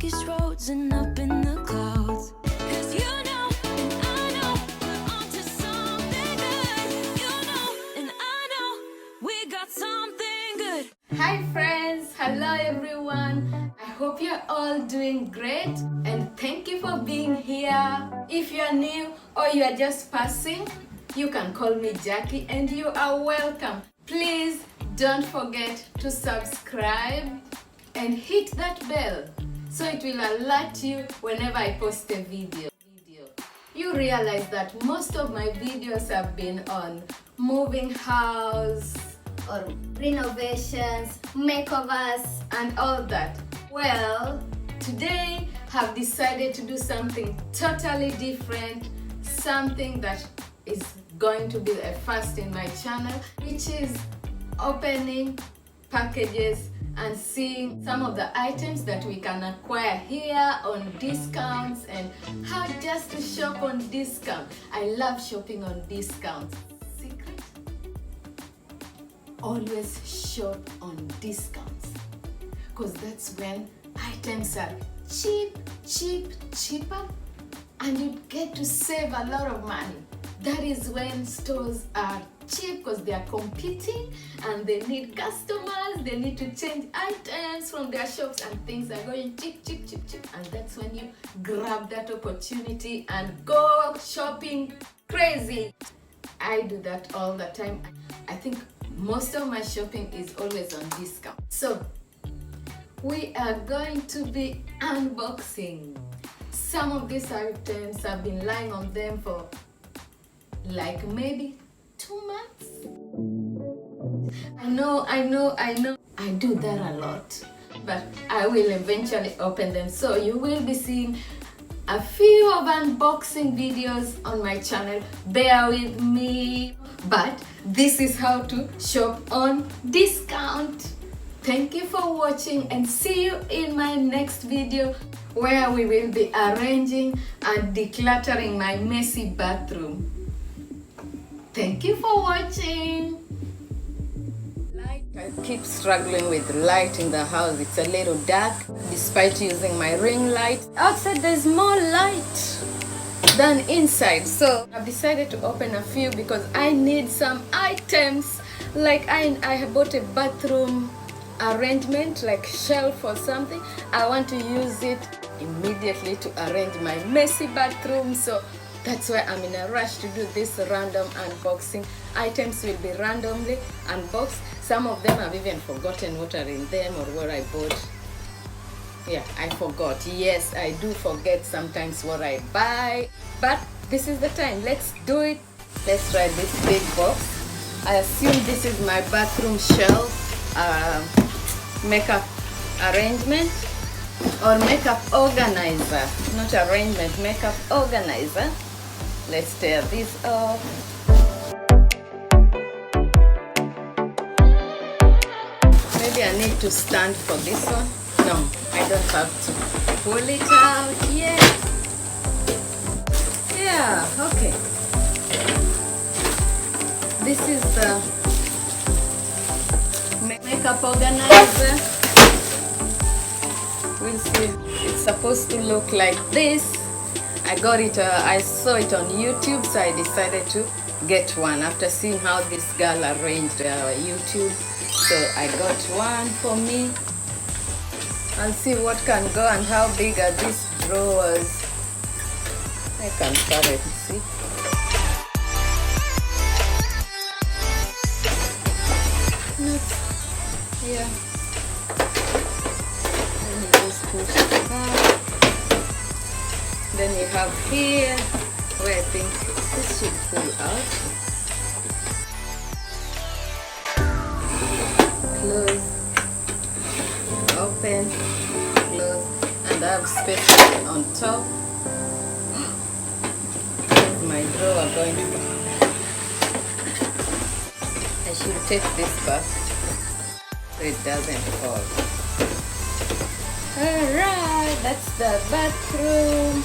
darkest roads and up in the clouds. 'Cause you know and I know we're onto something good. You know and I know we got something good. Hi friends, hello everyone. I hope you're all doing great and thank you for being here. If you're new or you are just passing, you can call me Jackie and you are welcome. Please don't forget to subscribe and hit that bell so it will alert you whenever I post a video. You realize that most of my videos have been on moving house or renovations, makeovers and all that. Well, today I've decided to do something totally different, something that is going to be a first in my channel, which is opening packages and seeing some of the items that we can acquire here on discounts and how just to shop on discount. I love shopping on discounts. Secret? Always shop on discounts because that's when items are cheaper and you get to save a lot of money. That is when stores are cheap because they are competing and they need customers, they need to change items from their shops and things are going cheap. And that's when you grab that opportunity and go shopping crazy. I do that all the time. I think most of my shopping is always on discount. So we are going to be unboxing. Some of these items I've been lying on them for like maybe 2 months. I know. I do that a lot, but I will eventually open them. So you will be seeing a few of unboxing videos on my channel. Bear with me. But this is how to shop on discount. Thank you for watching and see you in my next video where we will be arranging and decluttering my messy bathroom. Thank you for watching. I keep struggling with light in the house. It's a little dark despite using my ring light. Outside there's more light than inside. So I've decided to open a few because I need some items. Like I have bought a bathroom arrangement, like shelf or something. I want to use it immediately to arrange my messy bathroom. So that's why I'm in a rush to do this random unboxing. Items will be randomly unboxed. Some of them I've even forgotten what are in them or what I bought. Yeah, I forgot. Yes, I do forget sometimes what I buy. But this is the time. Let's do it. Let's try this big box. I assume this is my bathroom shelf, makeup arrangement or makeup organizer. Not arrangement, makeup organizer. Let's tear this off. Maybe I need to stand for this one. No, I don't have to pull it out yet. Yeah, okay. This is the makeup organizer. We'll see. It's supposed to look like this. I got it, I saw it on YouTube, so I decided to get one after seeing how this girl arranged YouTube. So I got one for me. I'll see what can go and how big are these drawers. I can start it, see. Yeah. Let me just push it back. Then you have here where I think this should pull out. Close, open, close, and I have space on top. Here's my drawer going to. I should take this back so it doesn't fall. Alright, that's the bathroom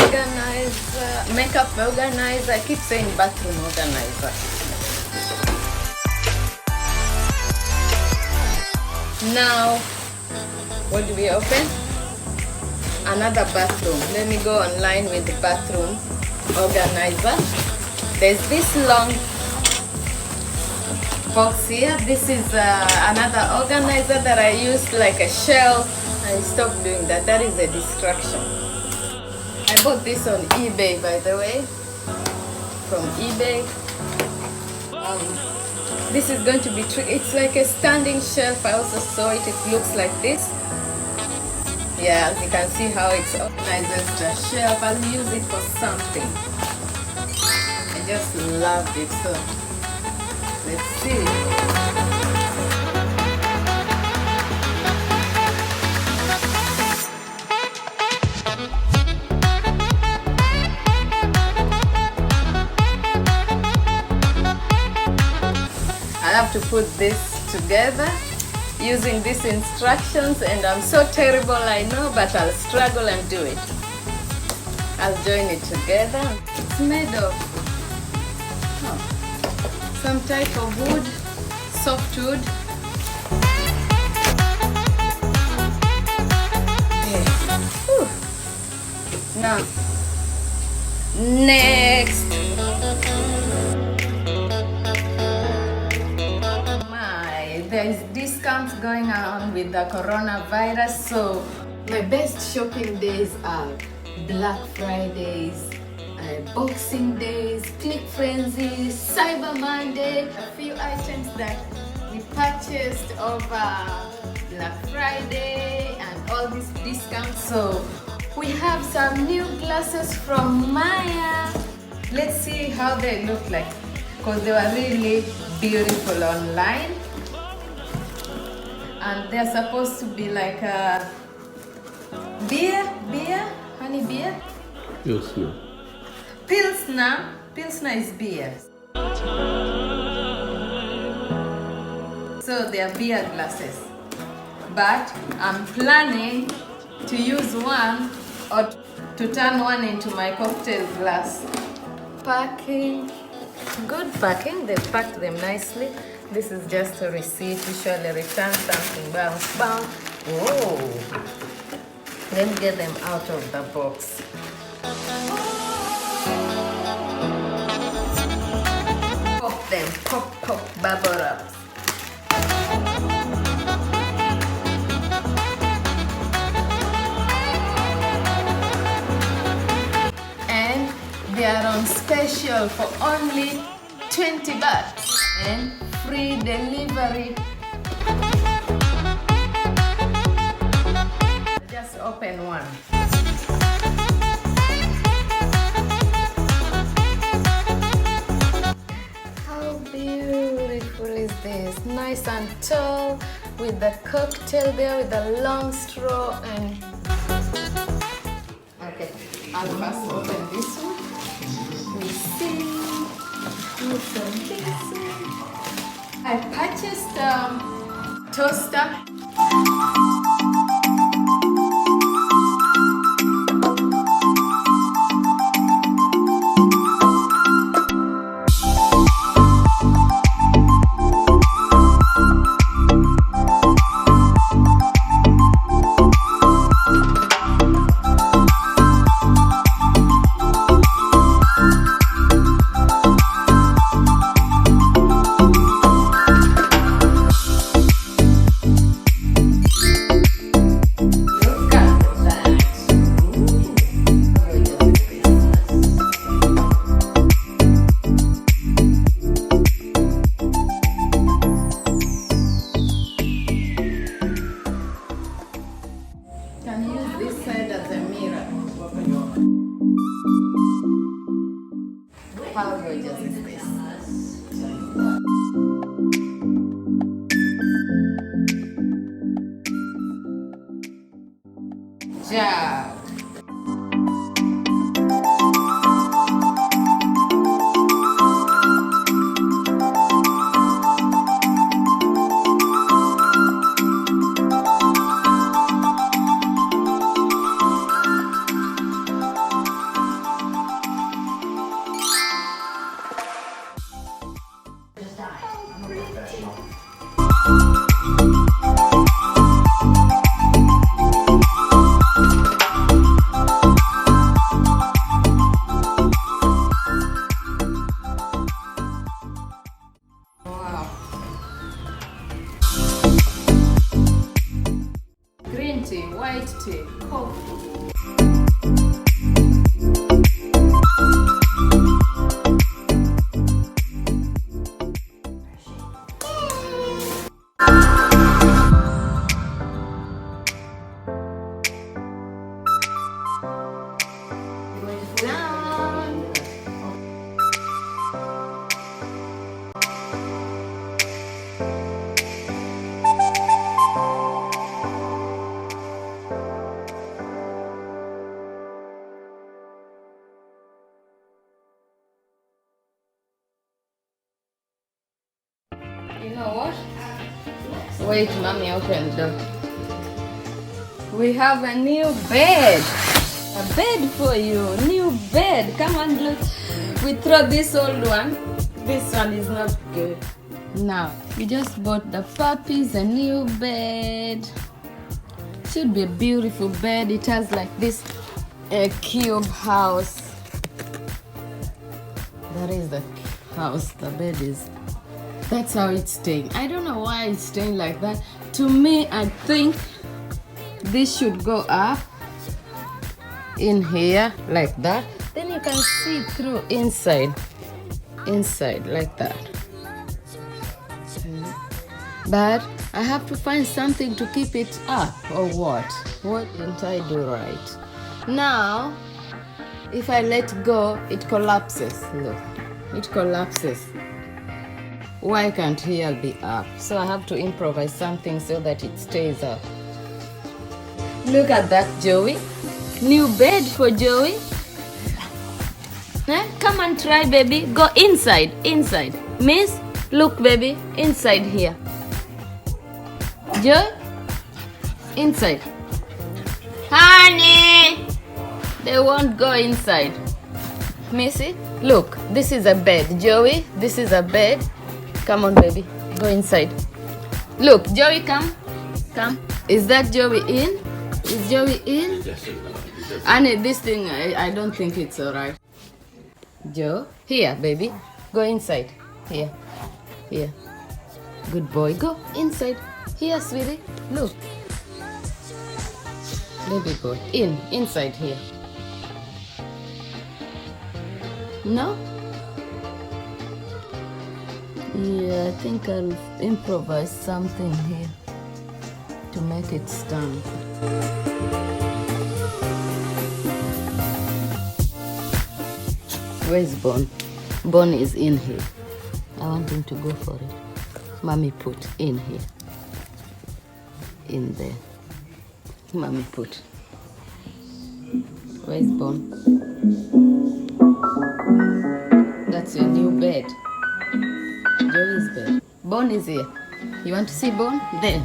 organizer, makeup organizer. I keep saying bathroom organizer. Now What do we open? Another bathroom. Let me go online with the bathroom organizer. There's this long box here. This is another organizer that I used like a shelf. I stopped doing that. That is a distraction. I bought this on eBay, by the way, from eBay. This is going to be tricky. It's like a standing shelf. I also saw it. It looks like this. Yeah, as you can see how it's organized as the shelf. I'll use it for something. I just loved it. So let's see. I have to put this together using these instructions, and I'm so terrible, I know, but I'll struggle and do it. I'll join it together. It's made of some type of wood, soft wood. Now, next. There is discounts going on with the coronavirus, so My best shopping days are Black Fridays, Boxing Days, Click Frenzy, Cyber Monday. A few items that we purchased over Black Friday and all these discounts. So we have some new glasses from Maya. Let's see how they look like, because they were really beautiful online. And they're supposed to be like a beer, honey beer? Pilsner. Pilsner is beer. So they are beer glasses. But I'm planning to use one or to turn one into my cocktail glass. Packing, good packing, they packed them nicely. This is just a receipt. Usually return something, bounce. Oh, let me get them out of the box. Pop them, pop, bubble wraps. And they are on special for only 20 bucks and free delivery. Just open one. How beautiful is this? Nice and tall with the cocktail there with a long straw. And okay, I'll first open this one. We see. I purchased a toaster. How gorgeous is this? Job. tea, white tea, coffee. You know what? Wait, mommy, open the door. We have a new bed. A bed for you. New bed. Come on, look. We throw this old one. This one is not good. Now, we just bought the puppies a new bed. Should be a beautiful bed. It has like this cube house. That is the house the bed is. That's how it's staying. I don't know why it's staying like that. To me, I think this should go up in here like that. Then you can see through inside like that. But I have to find something to keep it up, or what? What didn't I do right? Now, if I let go, it collapses. Look, it collapses. Why can't here be up? So I have to improvise something so that it stays up. Look at that, Joey. New bed for Joey. Come and try, baby. Go inside, inside. Miss, look, baby, inside here. Joey, inside. Honey, they won't go inside. Missy, look, this is a bed. Joey, this is a bed. Come on, baby, go inside. Look, Joey, come. Come. Is that Joey in? Is Joey in? Annie, this thing, I don't think it's alright. Joe, here, baby. Go inside. Here. Here. Good boy. Go inside. Here, sweetie. Look. Baby boy. Inside here. No? Yeah, I think I'll improvise something here to make it stand. Where's Bon? Bon is in here. I want him to go for it. Mommy put in here. In there. Mommy put. Where's Bon? That's your new bed. Joey's bed. Bon is here. You want to see Bon? There.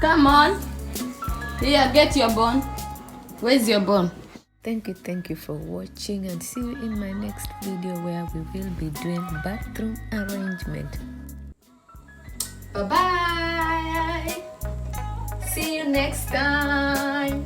Come on. Here, get your Bon. Where's your Bon? Thank you for watching, and see you in my next video where we will be doing bathroom arrangement. Bye-bye. See you next time.